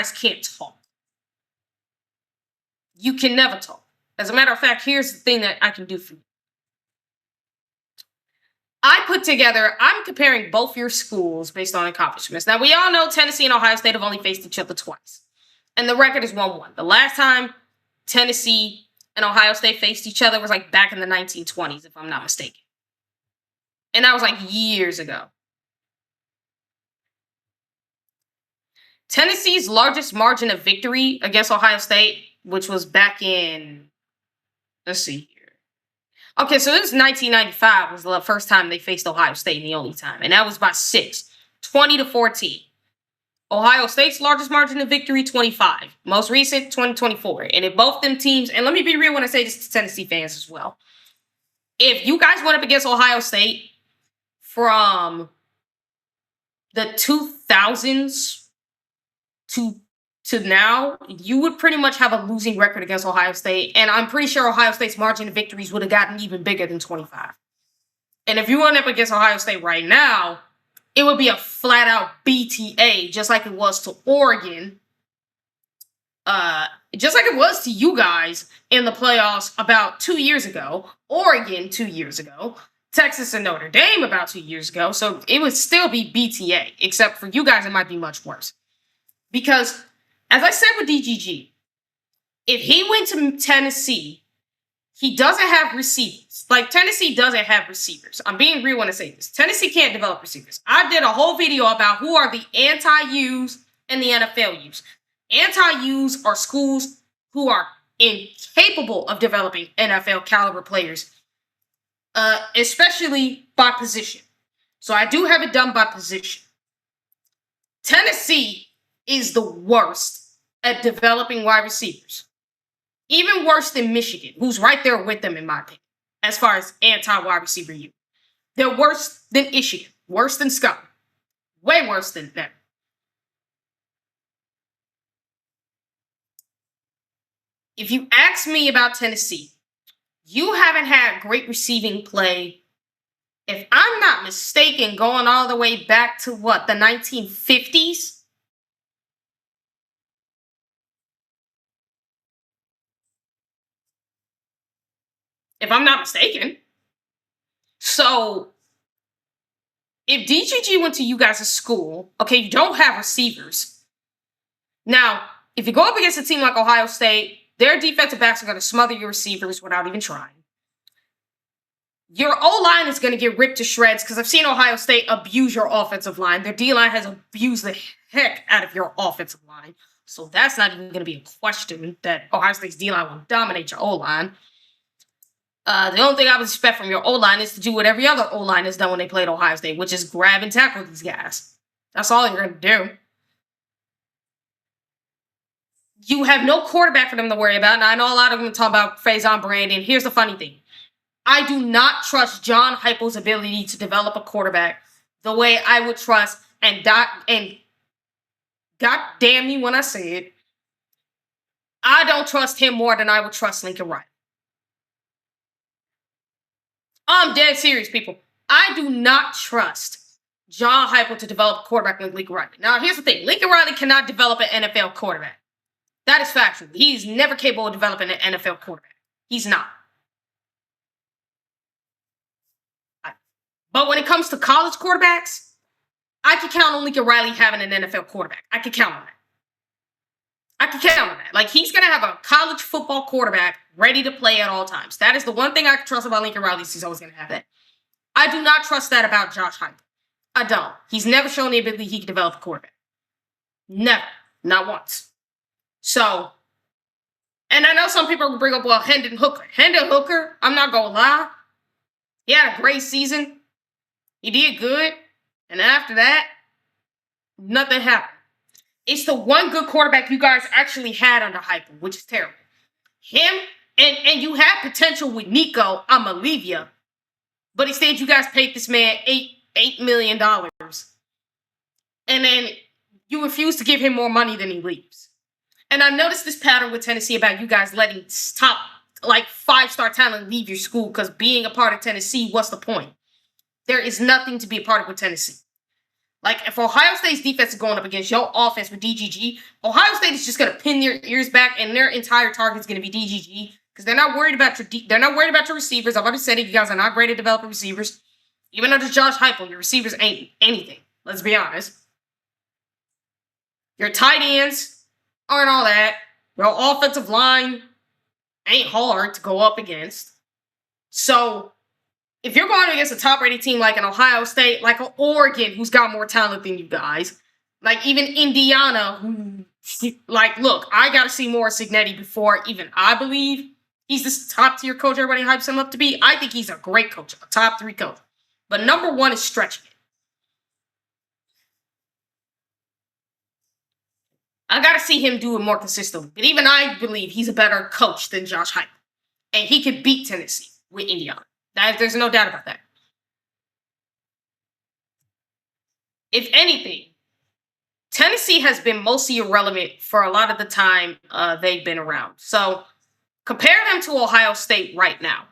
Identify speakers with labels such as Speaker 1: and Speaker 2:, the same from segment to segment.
Speaker 1: can't talk. You can never talk. As a matter of fact, here's the thing that I can do for you. I'm comparing both your schools based on accomplishments. Now, we all know Tennessee and Ohio State have only faced each other twice. And the record is 1-1. The last time Tennessee and Ohio State faced each other was like back in the 1920s, if I'm not mistaken. And that was like years ago. Tennessee's largest margin of victory against Ohio State, which was back in, let's see here. Okay, so this was 1995 was the first time they faced Ohio State and the only time. And that was by 6, 20-14. Ohio State's largest margin of victory, 25. Most recent, 2024. And if both them teams, and let me be real when I say this to Tennessee fans as well. If you guys went up against Ohio State from the 2000s to now, you would pretty much have a losing record against Ohio State. And I'm pretty sure Ohio State's margin of victories would have gotten even bigger than 25. And if you went up against Ohio State right now, it would be a flat-out BTA, just like it was to Oregon. Just like it was to you guys in the playoffs about 2 years ago. Oregon 2 years ago. Texas and Notre Dame about 2 years ago. So it would still be BTA, except for you guys it might be much worse. Because, as I said with DGG, if he went to Tennessee, he doesn't have receivers. Like, Tennessee doesn't have receivers. I'm being real when I say this. Tennessee can't develop receivers. I did a whole video about who are the anti-U's and the NFL U's. Anti-U's are schools who are incapable of developing NFL caliber players, especially by position. So I do have it done by position. Tennessee is the worst at developing wide receivers. Even worse than Michigan, who's right there with them in my opinion, as far as anti-wide receiver youth. They're worse than Michigan, worse than Scotland, way worse than them. If you ask me about Tennessee, you haven't had great receiving play, if I'm not mistaken, going all the way back to what, the 1950s? If I'm not mistaken. So, if DGG went to you guys' school, okay, you don't have receivers. Now, if you go up against a team like Ohio State, their defensive backs are going to smother your receivers without even trying. Your O-line is going to get ripped to shreds because I've seen Ohio State abuse your offensive line. Their D-line has abused the heck out of your offensive line. So that's not even going to be a question that Ohio State's D-line will dominate your O-line. The only thing I would expect from your O-line is to do what every other O-line has done when they played Ohio State, which is grab and tackle these guys. That's all you're going to do. You have no quarterback for them to worry about. Now, I know a lot of them talk about Faison Brandon. Here's the funny thing. I do not trust John Heupel's ability to develop a quarterback the way I would trust, and God damn me when I say it, I don't trust him more than I would trust Lincoln Riley. I'm dead serious, people. I do not trust John Heupel to develop a quarterback like Lincoln Riley. Now, here's the thing. Lincoln Riley cannot develop an NFL quarterback. That is factual. He's never capable of developing an NFL quarterback. He's not. But when it comes to college quarterbacks, I can count on Lincoln Riley having an NFL quarterback. I can count on that. Like, he's going to have a college football quarterback ready to play at all times. That is the one thing I can trust about Lincoln Riley. He's always going to have that. I do not trust that about Josh Heupel. I don't. He's never shown the ability he can develop a quarterback. Never. Not once. So, and I know some people will bring up, well, Hendon Hooker. Hendon Hooker, I'm not going to lie. He had a great season. He did good. And after that, nothing happened. It's the one good quarterback you guys actually had under Heupel, which is terrible. Him, and you had potential with Nico Amalivia, but instead you guys paid this man $8 million. And then you refuse to give him more money than he leaves. And I noticed this pattern with Tennessee about you guys letting top, like, 5-star talent leave your school because being a part of Tennessee, what's the point? There is nothing to be a part of with Tennessee. Like, if Ohio State's defense is going up against your offense with DGG, Ohio State is just going to pin their ears back, and their entire target is going to be DGG because they're not worried about they're not worried about your receivers. I've already said it. You guys are not great at developing receivers. Even under Josh Heupel, your receivers ain't anything. Let's be honest. Your tight ends aren't all that. Your offensive line ain't hard to go up against. So, if you're going against a top-rated team like an Ohio State, like an Oregon, who's got more talent than you guys, like even Indiana, who, like, look, I got to see more Cignetti before even I believe he's this top-tier coach everybody hypes him up to be. I think he's a great coach, a top-3 coach. But number one is stretching it. I got to see him do it more consistently. But even I believe he's a better coach than Josh Heupel. And he could beat Tennessee with Indiana. There's no doubt about that. If anything, Tennessee has been mostly irrelevant for a lot of the time they've been around. So compare them to Ohio State right now,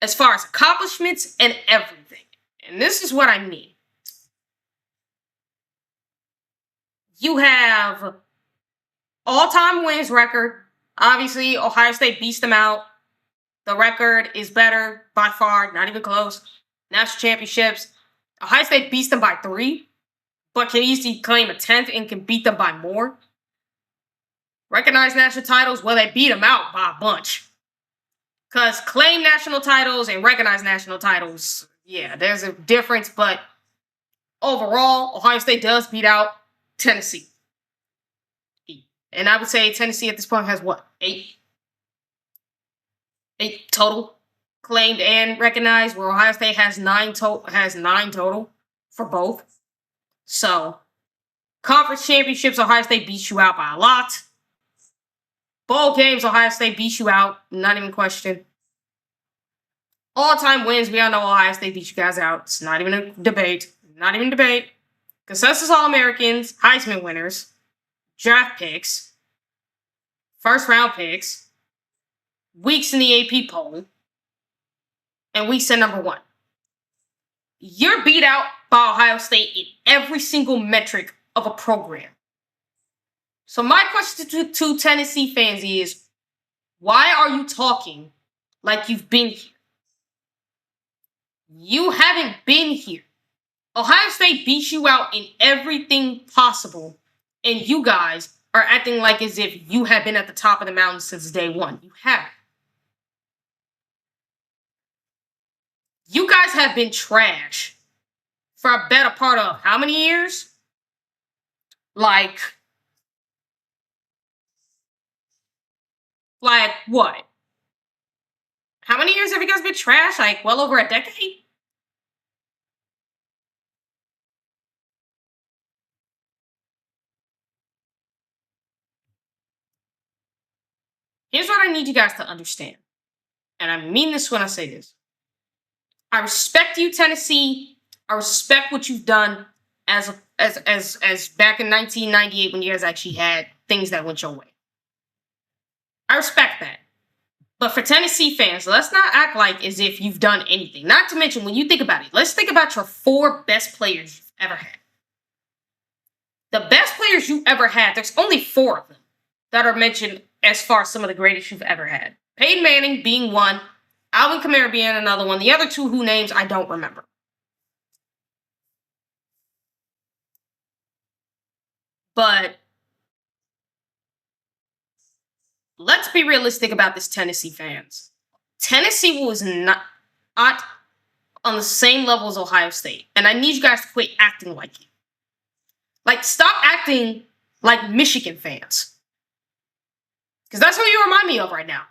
Speaker 1: as far as accomplishments and everything. And this is what I mean. You have all-time wins record. Obviously, Ohio State beats them out. The record is better by far, not even close. National championships. Ohio State beats them by 3, but can easily claim a 10th and can beat them by more. Recognized national titles, well, they beat them out by a bunch. Because claim national titles and recognize national titles, yeah, there's a difference, but overall, Ohio State does beat out Tennessee. And I would say Tennessee at this point has what? 8 total claimed and recognized, where Ohio State has 9 total for both. So, conference championships, Ohio State beats you out by a lot. Bowl games, Ohio State beats you out, not even question. All-time wins, we all know Ohio State beats you guys out. It's not even a debate. Not even a debate. Consensus All-Americans, Heisman winners, draft picks, first-round picks, weeks in the AP poll, and weeks at number 1. You're beat out by Ohio State in every single metric of a program. So my question to Tennessee fans is, why are you talking like you've been here? You haven't been here. Ohio State beats you out in everything possible, and you guys are acting like as if you have been at the top of the mountain since day one. You haven't. You guys have been trash for a better part of how many years? Like what? How many years have you guys been trash? Like well over a decade? Here's what I need you guys to understand. And I mean this when I say this. I respect you, Tennessee. I respect what you've done as back in 1998 when you guys actually had things that went your way. I respect that. But for Tennessee fans, let's not act like as if you've done anything. Not to mention, when you think about it, let's think about your 4 best players you've ever had. The best players you ever had, there's only 4 of them that are mentioned as far as some of the greatest you've ever had. Peyton Manning being one, Alvin Kamara being another one. The other 2 who names I don't remember. But let's be realistic about this, Tennessee fans. Tennessee was not on the same level as Ohio State. And I need you guys to quit acting like it. Like, stop acting like Michigan fans. Because that's what you remind me of right now.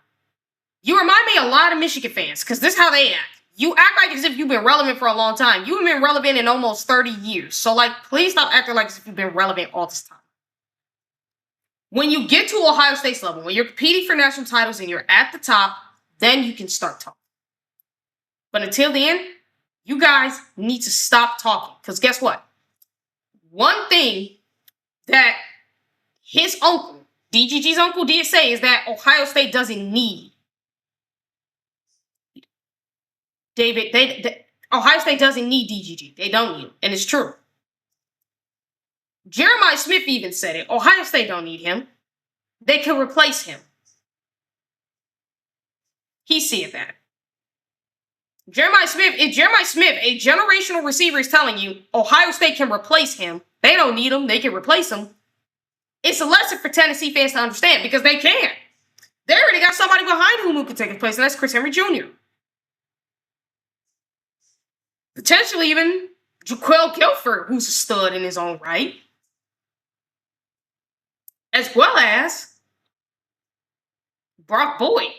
Speaker 1: You remind me a lot of Michigan fans, because this is how they act. You act like as if you've been relevant for a long time. You have been relevant in almost 30 years. So, like, please stop acting like as if you've been relevant all this time. When you get to Ohio State's level, when you're competing for national titles and you're at the top, then you can start talking. But until then, you guys need to stop talking. Because guess what? One thing that his uncle, DGG's uncle, did say is that Ohio State doesn't need Ohio State doesn't need DGG. They don't need him. And it's true. Jeremiah Smith even said it. Ohio State don't need him. They can replace him. He said that. Jeremiah Smith, a generational receiver, is telling you Ohio State can replace him. They don't need him. They can replace him. It's a lesson for Tennessee fans to understand because they can. They already got somebody behind whom can take his place, and that's Chris Henry Jr. Potentially even Jaquel Guilford, who's a stud in his own right. As well as Brock Boyd,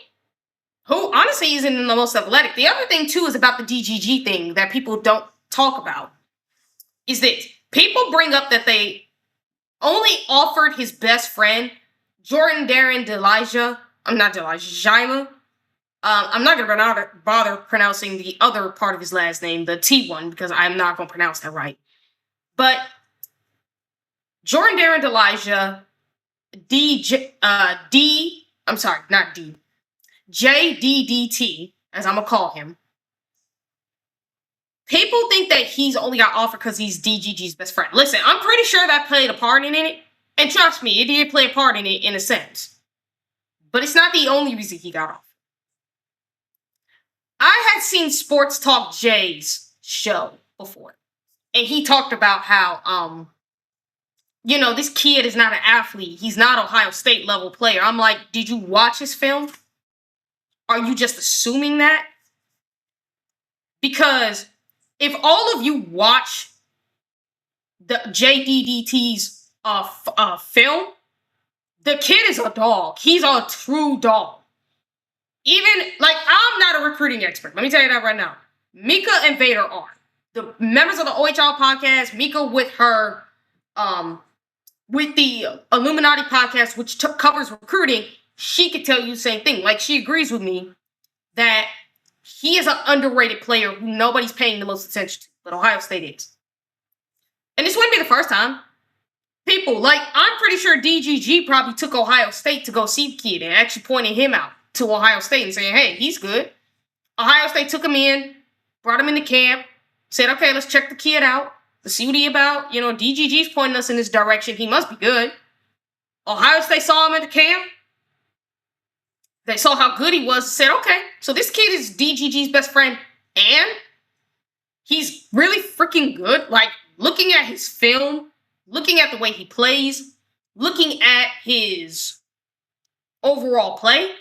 Speaker 1: who honestly isn't the most athletic. The other thing, too, is about the DGG thing that people don't talk about. Is this. People bring up that they only offered his best friend, Jordan Darren Jima. I'm not going to bother pronouncing the other part of his last name, the T one, because I'm not going to pronounce that right. But Jordan Darren Delija, JDDT, as I'm going to call him. People think that he's only got offered because he's DGG's best friend. Listen, I'm pretty sure that played a part in it. And trust me, it did play a part in it in a sense. But it's not the only reason he got offered. I had seen Sports Talk Jay's show before. And he talked about how, this kid is not an athlete. He's not an Ohio State level player. I'm like, did you watch his film? Are you just assuming that? Because if all of you watch the JDDT's film, the kid is a dog. He's a true dog. Even, I'm not a recruiting expert. Let me tell you that right now. Mika and Vader are. The members of the OHL podcast, Mika with her, with the Illuminati podcast, which covers recruiting, she could tell you the same thing. She agrees with me that he is an underrated player who nobody's paying the most attention to, but Ohio State is. And this wouldn't be the first time. People, I'm pretty sure DGG probably took Ohio State to go see the kid and actually pointed him out to Ohio State and saying, hey, he's good. Ohio State took him in, brought him into camp, said, okay, let's check the kid out. Let's see what he about. DGG's pointing us in this direction. He must be good. Ohio State saw him at the camp. They saw how good he was and said, okay, so this kid is DGG's best friend and he's really freaking good. Looking at his film, looking at the way he plays, looking at his overall play,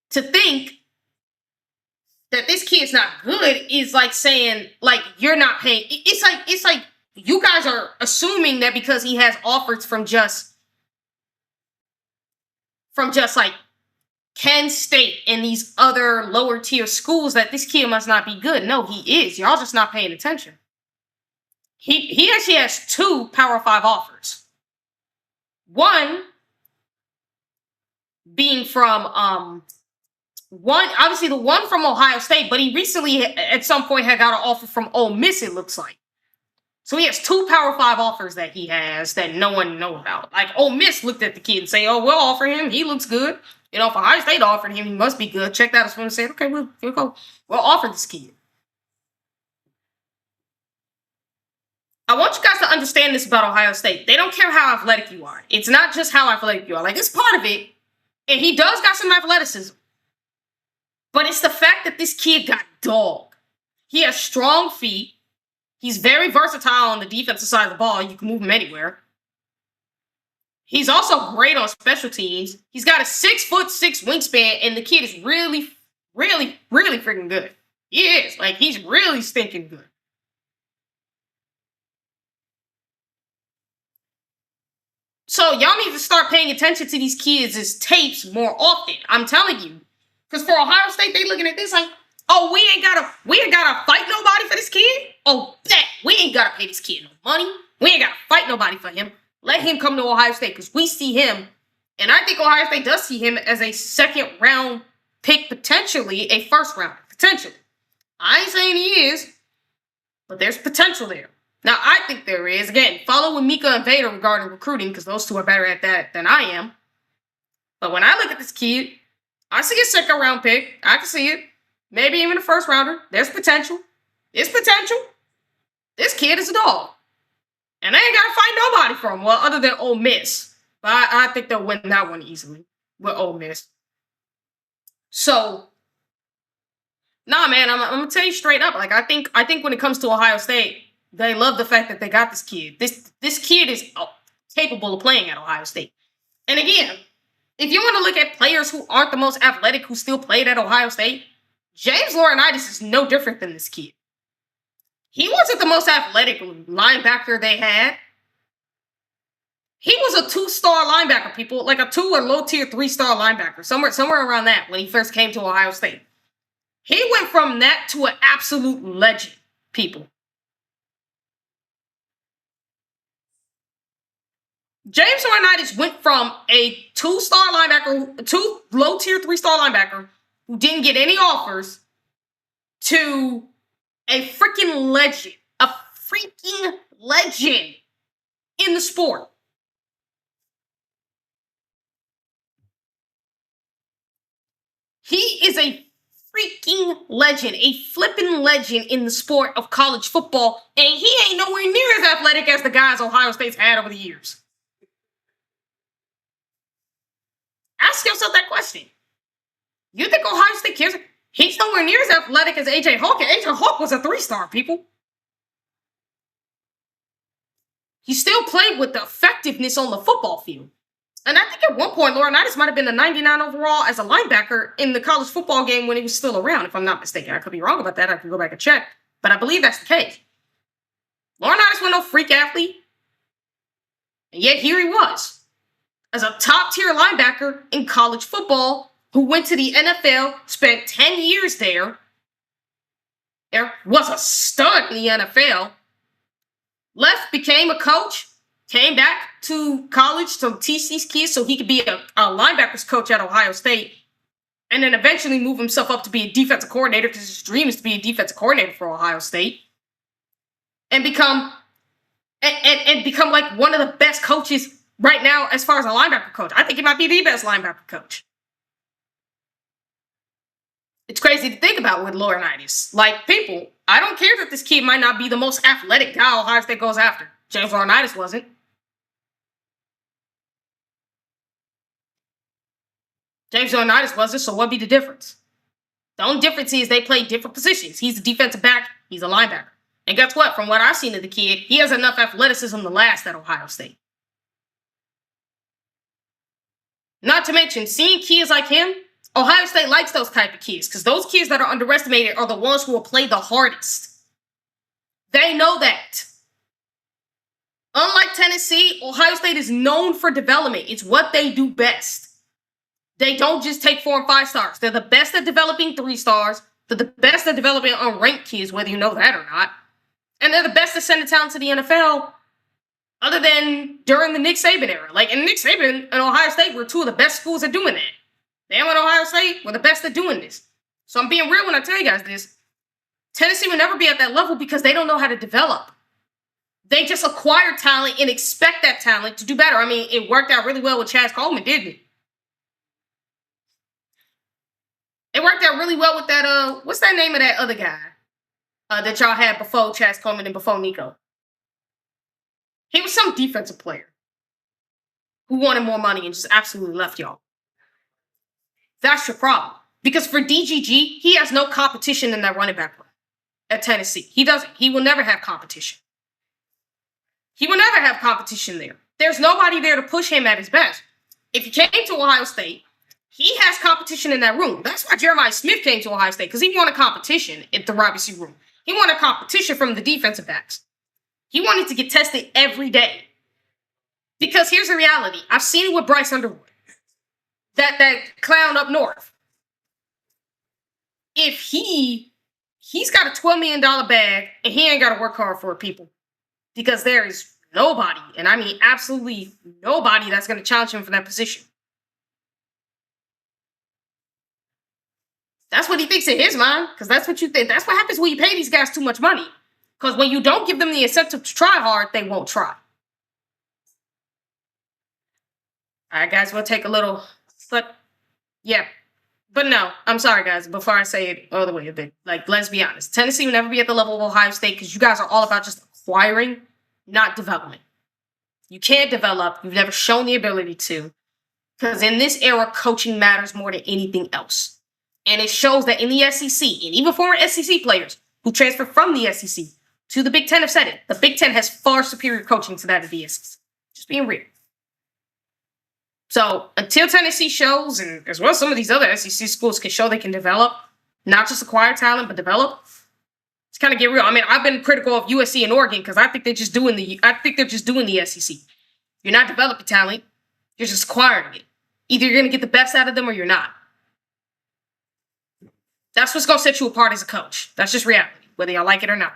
Speaker 1: to think that this kid's not good is like saying, you're not paying. It's like you guys are assuming that because he has offers from just Penn State and these other lower tier schools that this kid must not be good. No, he is. Y'all just not paying attention. He actually has 2 Power 5 offers. One being from obviously the one from Ohio State, but he recently at some point had got an offer from Ole Miss, it looks like. So he has 2 Power 5 offers that he has that no one knows about. Ole Miss looked at the kid and say, oh, we'll offer him. He looks good. If Ohio State offered him, he must be good. Checked out his film and said, okay, we'll offer this kid. I want you guys to understand this about Ohio State. They don't care how athletic you are. It's not just how athletic you are. It's part of it. And he does got some athleticism. But it's the fact that this kid got dog. He has strong feet. He's very versatile on the defensive side of the ball. You can move him anywhere. He's also great on special teams. He's got a 6'6" wingspan, and the kid is really, really, really freaking good. He is. He's really stinking good. So y'all need to start paying attention to these kids' tapes more often. I'm telling you. Because for Ohio State, they looking at this oh, we ain't gotta fight nobody for this kid. Oh, we ain't gotta pay this kid no money. We ain't gotta fight nobody for him. Let him come to Ohio State because we see him, and I think Ohio State does see him as a 2nd round pick, potentially a 1st round, potentially. I ain't saying he is, but there's potential there. Now, I think there is. Again, follow with Mika and Vader regarding recruiting because those 2 are better at that than I am. But when I look at this kid, I see a 2nd round pick. I can see it. Maybe even a 1st rounder. There's potential. It's potential. This kid is a dog. And they ain't got to fight nobody from, well, other than Ole Miss. But I think they'll win that one easily with Ole Miss. So, nah, man, I'm gonna tell you straight up. Like, I think when it comes to Ohio State, they love the fact that they got this kid. This kid is capable of playing at Ohio State. And again, if you want to look at players who aren't the most athletic who still played at Ohio State, James Laurinaitis is no different than this kid. He wasn't the most athletic linebacker they had. He was a 2-star linebacker, people, like a 2 or low tier 3-star linebacker, somewhere around that when he first came to Ohio State. He went from that to an absolute legend, people. James Laurinaitis went from a 2-star linebacker, 2 low tier 3-star linebacker who didn't get any offers to a freaking legend in the sport. He is a freaking legend, a flipping legend in the sport of college football, and he ain't nowhere near as athletic as the guys Ohio State's had over the years. Ask yourself that question. You think Ohio State cares? He's nowhere near as athletic as A.J. Hawk, and A.J. Hawk was a 3-star, people. He still played with the effectiveness on the football field. And I think at one point, Laurinaitis might have been a 99 overall as a linebacker in the college football game when he was still around, if I'm not mistaken. I could be wrong about that. I could go back and check. But I believe that's the case. Laurinaitis was no freak athlete. And yet here he was, as a top-tier linebacker in college football who went to the NFL, spent 10 years there, was a stud in the NFL, left, became a coach, came back to college to teach these kids so he could be a linebackers coach at Ohio State, and then eventually move himself up to be a defensive coordinator because his dream is to be a defensive coordinator for Ohio State, and become like one of the best coaches right now as far as a linebacker coach. I think he might be the best linebacker coach. It's crazy to think about with Laurinaitis. Like, people, I don't care that this kid might not be the most athletic guy Ohio State goes after. James Laurinaitis wasn't. James Laurinaitis wasn't, so what'd be the difference? The only difference is they play different positions. He's a defensive back, he's a linebacker. And guess what? From what I've seen of the kid, he has enough athleticism to last at Ohio State. Not to mention, seeing kids like him, Ohio State likes those type of kids because those kids that are underestimated are the ones who will play the hardest. They know that. Unlike Tennessee, Ohio State is known for development. It's what they do best. They don't just take 4 and 5 stars. They're the best at developing 3 stars. They're the best at developing unranked kids, whether you know that or not. And they're the best at sending talent to the NFL, other than during the Nick Saban era. Like, and Nick Saban and Ohio State were 2 of the best schools at doing that. Bama and Ohio State were the best at doing this. So I'm being real when I tell you guys this. Tennessee will never be at that level because they don't know how to develop. They just acquire talent and expect that talent to do better. I mean, it worked out really well with Chaz Coleman, didn't it? It worked out really well with that, what's that name of that other guy that y'all had before Chaz Coleman and before Nico? He was some defensive player who wanted more money and just absolutely left y'all. That's your problem. Because for DGG, he has no competition in that running back room at Tennessee. He doesn't. He will never have competition. He will never have competition there. There's nobody there to push him at his best. If he came to Ohio State, he has competition in that room. That's why Jeremiah Smith came to Ohio State, because he wanted competition at the Robinson room. He wanted competition from the defensive backs. He wanted to get tested every day. Because here's the reality. I've seen it with Bryce Underwood. That clown up north. If he's got a $12 million bag and he ain't got to work hard for it, people. Because there is nobody, and I mean absolutely nobody, that's going to challenge him for that position. That's what he thinks in his mind, because that's what you think. That's what happens when you pay these guys too much money. Because when you don't give them the incentive to try hard, they won't try. All right, guys, we'll take a little... But, yeah. But no, I'm sorry, guys, before I say it all the way a bit. Like, let's be honest. Tennessee will never be at the level of Ohio State because you guys are all about just acquiring, not development. You can't develop. You've never shown the ability to. Because in this era, coaching matters more than anything else. And it shows that in the SEC, and even former SEC players who transferred from the SEC to the Big Ten have said it. The Big Ten has far superior coaching to that of the SEC. Just being real. So until Tennessee shows, and as well as some of these other SEC schools can show they can develop, not just acquire talent, but develop, let's kind of get real. I mean, I've been critical of USC and Oregon because I think they're just doing the SEC. You're not developing talent, you're just acquiring it. Either you're going to get the best out of them or you're not. That's what's going to set you apart as a coach. That's just reality, whether y'all like it or not.